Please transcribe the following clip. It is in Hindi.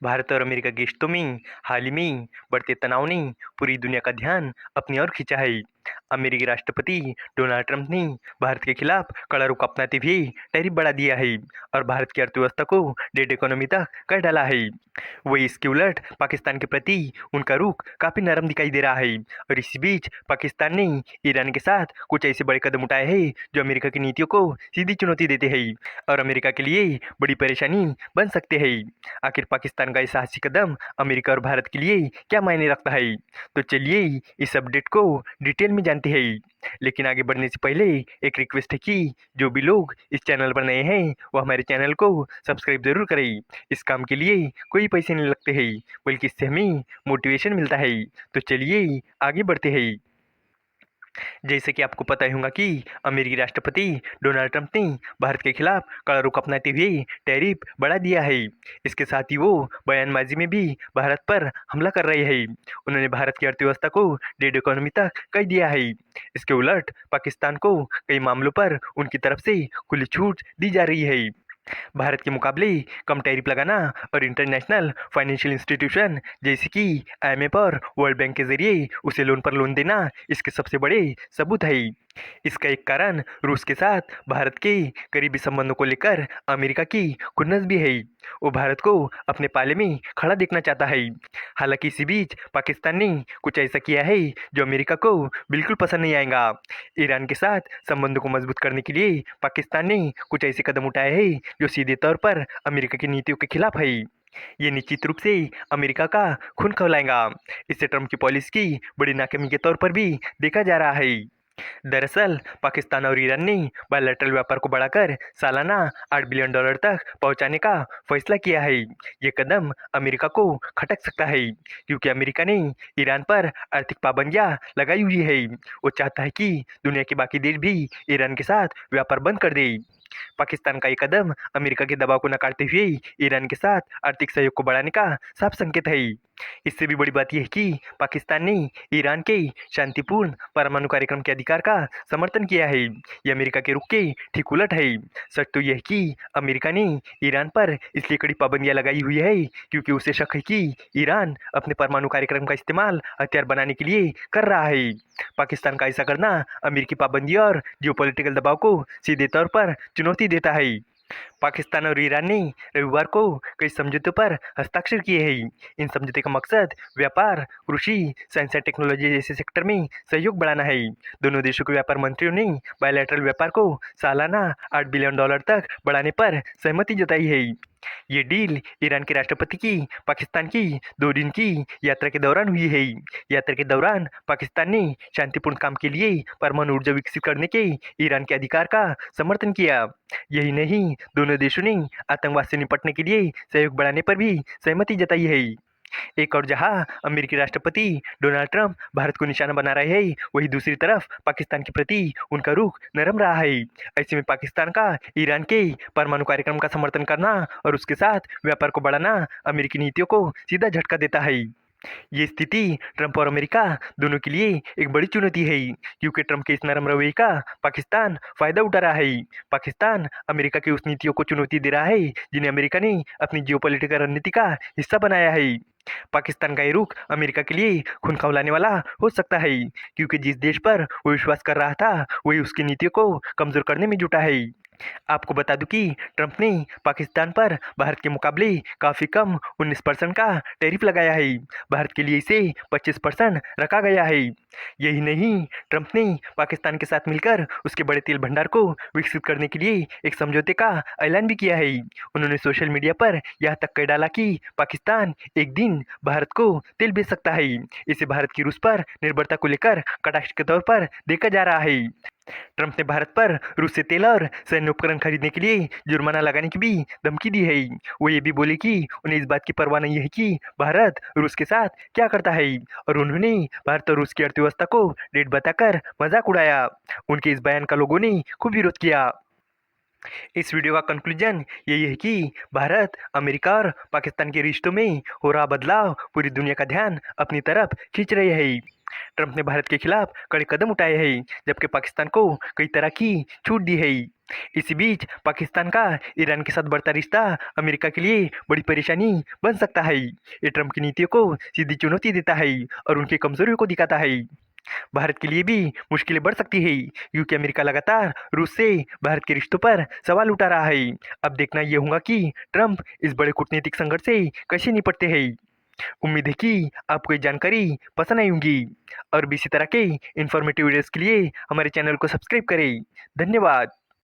भारत और अमेरिका की रिश्तों में हाल ही में बढ़ते तनाव ने पूरी दुनिया का ध्यान अपनी ओर खींचा है। अमेरिकी राष्ट्रपति डोनाल्ड ट्रंप ने भारत के खिलाफ कड़ा रुख अपनाते हुए टैरिफ बढ़ा दिया है और भारत की अर्थव्यवस्था को डेड इकोनॉमी तक कर डाला है। वही इसके उलट पाकिस्तान के प्रति उनका रुख काफी नरम दिखाई दे रहा है और इसी बीच पाकिस्तान ने ईरान के साथ कुछ ऐसे बड़े कदम उठाए हैं जो अमेरिका की नीतियों को सीधी चुनौती देते हैं और अमेरिका के लिए बड़ी परेशानी बन सकते हैं। आखिर पाकिस्तान का ये साहसी कदम अमेरिका और भारत के लिए क्या मायने रखता है? तो चलिए इस अपडेट को डिटेल में जानते हैं। लेकिन आगे बढ़ने से पहले एक रिक्वेस्ट है कि जो भी लोग इस चैनल पर नए हैं वो हमारे चैनल को सब्सक्राइब जरूर करें। इस काम के लिए कोई पैसे नहीं लगते हैं, बल्कि इससे हमें मोटिवेशन मिलता है। तो चलिए आगे बढ़ते हैं। जैसे कि आपको पता ही होगा कि अमेरिकी राष्ट्रपति डोनाल्ड ट्रंप ने भारत के खिलाफ कड़ा रुख अपनाते हुए टैरिफ बढ़ा दिया है। इसके साथ ही वो बयानबाजी में भी भारत पर हमला कर रहे हैं। उन्होंने भारत की अर्थव्यवस्था को डेड इकोनॉमी तक कह दिया है। इसके उलट पाकिस्तान को कई मामलों पर उनकी तरफ से खुली छूट दी जा रही है। भारत के मुकाबले कम टैरिफ लगाना और इंटरनेशनल फाइनेंशियल इंस्टीट्यूशन जैसे कि आईएमएफ और वर्ल्ड बैंक के जरिए उसे लोन पर लोन देना इसके सबसे बड़े सबूत है। इसका एक कारण रूस के साथ भारत के करीबी संबंधों को लेकर अमेरिका की खुन्नस भी है। वो भारत को अपने पाले में खड़ा देखना चाहता है। हालांकि इसी बीच पाकिस्तान ने कुछ ऐसा किया है जो अमेरिका को बिल्कुल पसंद नहीं आएगा। ईरान के साथ संबंधों को मजबूत करने के लिए पाकिस्तान ने कुछ ऐसे कदम उठाए हैं जो सीधे तौर पर अमेरिका की नीतियों के खिलाफ है। ये निश्चित रूप से अमेरिका का खून खौलाएगा। इससे ट्रंप की पॉलिसी की बड़ी नाकामी के तौर पर भी देखा जा रहा है। दरअसल पाकिस्तान और ईरान ने बायलैटरल व्यापार को बढ़ाकर सालाना $8 बिलियन तक पहुंचाने का फैसला किया है। ये कदम अमेरिका को खटक सकता है क्योंकि अमेरिका ने ईरान पर आर्थिक पाबंदियां लगाई हुई है। वो चाहता है कि दुनिया के बाकी देश भी ईरान के साथ व्यापार बंद कर दे। पाकिस्तान का ये कदम अमेरिका के दबाव को नकारते हुए ईरान के साथ आर्थिक सहयोग को बढ़ाने का साफ संकेत है। इससे भी बड़ी बात यह है कि पाकिस्तान ने ईरान के शांतिपूर्ण परमाणु कार्यक्रम के अधिकार का समर्थन किया है। ये अमेरिका के रुख के ठीक उलट है। सच तो यह है कि अमेरिका ने ईरान पर इसलिए कड़ी पाबंदियां लगाई हुई है क्योंकि उसे शक है कि ईरान अपने परमाणु कार्यक्रम का इस्तेमाल हथियार बनाने के लिए कर रहा है। पाकिस्तान का ऐसा करना अमेरिकी पाबंदी और जियोपॉलिटिकल दबाव को सीधे तौर पर चुनौती देता है। पाकिस्तान और ईरान ने रविवार को कई समझौतों पर हस्ताक्षर किए हैं। इन समझौते का मकसद व्यापार, कृषि, साइंस और टेक्नोलॉजी जैसे सेक्टर में सहयोग बढ़ाना है। दोनों देशों के व्यापार मंत्रियों ने बायलैटरल व्यापार को सालाना $8 बिलियन तक बढ़ाने पर सहमति जताई है। ये डील ईरान के राष्ट्रपति की पाकिस्तान की 2 दिन की यात्रा के दौरान हुई है। यात्रा के दौरान पाकिस्तान ने शांतिपूर्ण काम के लिए परमाणु ऊर्जा विकसित करने के ईरान के अधिकार का समर्थन किया। यही नहीं, दोनों देशों ने आतंकवाद से निपटने के लिए सहयोग बढ़ाने पर भी सहमति जताई है। एक और जहां अमेरिकी राष्ट्रपति डोनाल्ड ट्रंप भारत को निशाना बना रहे हैं, वहीं दूसरी तरफ पाकिस्तान के प्रति उनका रुख नरम रहा है। ऐसे में पाकिस्तान का ईरान के परमाणु कार्यक्रम का समर्थन करना और उसके साथ व्यापार को बढ़ाना अमेरिकी नीतियों को सीधा झटका देता है। ये स्थिति ट्रंप और अमेरिका दोनों के लिए एक बड़ी चुनौती है क्योंकि ट्रंप के इस नरम रवैये का पाकिस्तान फायदा उठा रहा है। पाकिस्तान अमेरिका की उस नीतियों को चुनौती दे रहा है जिन्हें अमेरिका ने अपनी जियोपॉलिटिकल रणनीति का हिस्सा बनाया है। पाकिस्तान का ये रुख अमेरिका के लिए खून खौलाने वाला हो सकता है क्योंकि जिस देश पर वो विश्वास कर रहा था वही उसकी नीतियों को कमजोर करने में जुटा है। आपको बता दूं कि ट्रंप ने पाकिस्तान पर भारत के मुकाबले काफी कम 19% का टैरिफ लगाया है। भारत के लिए इसे 25% रखा गया है। यही नहीं, ट्रंप ने पाकिस्तान के साथ मिलकर उसके बड़े तेल भंडार को विकसित करने के लिए एक समझौते का ऐलान भी किया है। उन्होंने सोशल मीडिया पर यह तक कह डाला कि पाकिस्तान एक दिन भारत को तेल बेच सकता है। इसे भारत की रूस पर निर्भरता को लेकर कटाक्ष के तौर पर देखा जा रहा है। ट्रंप ने भारत पर रूस से तेल और सैन्य उपकरण खरीदने के लिए जुर्माना लगाने की भी धमकी दी है। वो ये भी बोले कि उन्हें इस बात की परवाह नहीं है कि भारत रूस के साथ क्या करता है और उन्होंने भारत और रूस की अर्थव्यवस्था को डेट बताकर मजाक उड़ाया। उनके इस बयान का लोगों ने खूब विरोध किया। इस वीडियो का कंक्लूजन यही है कि भारत, अमेरिका और पाकिस्तान के रिश्तों में हो रहा बदलाव पूरी दुनिया का ध्यान अपनी तरफ खींच रहे हैं। ट्रंप ने भारत के खिलाफ कड़े कदम उठाए हैं, जबकि पाकिस्तान को कई तरह की छूट दी है। इसी बीच पाकिस्तान का ईरान के साथ बढ़ता रिश्ता अमेरिका के लिए बड़ी परेशानी बन सकता है। ये ट्रंप की नीतियों को सीधी चुनौती देता है और उनकी कमजोरियों को दिखाता है। भारत के लिए भी मुश्किलें बढ़ सकती है, क्योंकि अमेरिका लगातार रूस से भारत के रिश्तों पर सवाल उठा रहा है। अब देखना ये होगा कि ट्रंप इस बड़े कूटनीतिक संकट से कैसे निपटते हैं। उम्मीद है कि आपको ये जानकारी पसंद आई होगी, और भी इसी तरह के इन्फॉर्मेटिव वीडियोस के लिए हमारे चैनल को सब्सक्राइब करें। धन्यवाद।